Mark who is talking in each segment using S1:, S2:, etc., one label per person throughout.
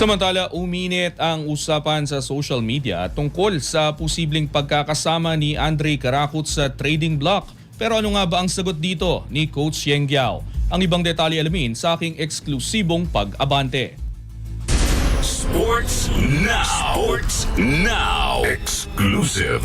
S1: Samantala, uminit ang usapan sa social media tungkol sa posibleng pagkakasama ni Andre Caracut sa trading block. Pero ano nga ba ang sagot dito ni Coach Yeng Giao? Ang ibang detalye alamin sa aking eksklusibong pag-abante.
S2: Sports Now. Sports Now. Exclusive.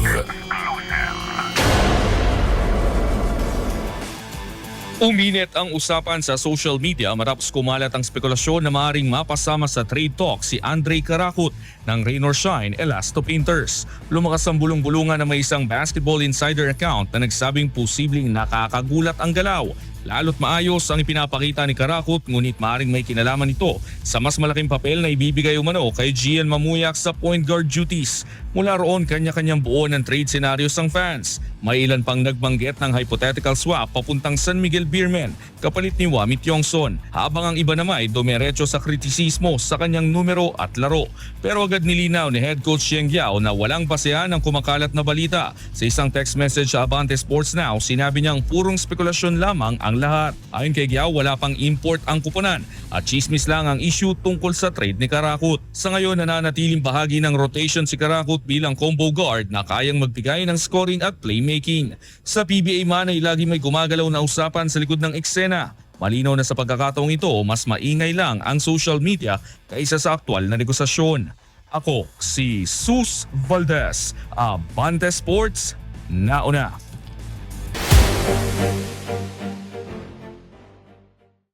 S1: Uminit ang usapan sa social media matapos kumalat ang spekulasyon na maaaring mapasama sa trade talk si Andre Caracut ng Rain or Shine Elasto Painters. Lumakas ang bulong-bulungan na may isang Basketball Insider account na nagsabing posibleng nakakagulat ang galaw. Lalo't maayos ang ipinapakita ni Caracut ngunit maaaring may kinalaman ito sa mas malaking papel na ibibigay umano kay Gian Mamuyak sa point guard duties. Mula roon kanya-kanyang buo ng trade scenarios ang fans. May ilan pang nagbanggit ng hypothetical swap papuntang San Miguel Beermen kapalit ni Wamit Yongson, habang ang iba naman ay dumiretso sa kritisismo sa kanyang numero at laro. Pero agad nilinaw ni Head Coach Yeng Giao na walang basehan ang kumakalat na balita. Sa isang text message sa Abante Sports Now, sinabi niyang purong spekulasyon lamang ang lahat. Ayon kay Giao, wala pang import ang kuponan at chismis lang ang issue tungkol sa trade ni Caracut. Sa ngayon, nananatiling bahagi ng rotation si Caracut bilang combo guard na kayang magbigay ng scoring at playmaking. Sa PBA man ay lagi may gumagalaw na usapan sa likod ng eksena. Malinaw na sa pagkakataong ito, mas maingay lang ang social media kaysa sa aktwal na negosasyon. Ako si Sus Valdez, Abante Sports, nauna.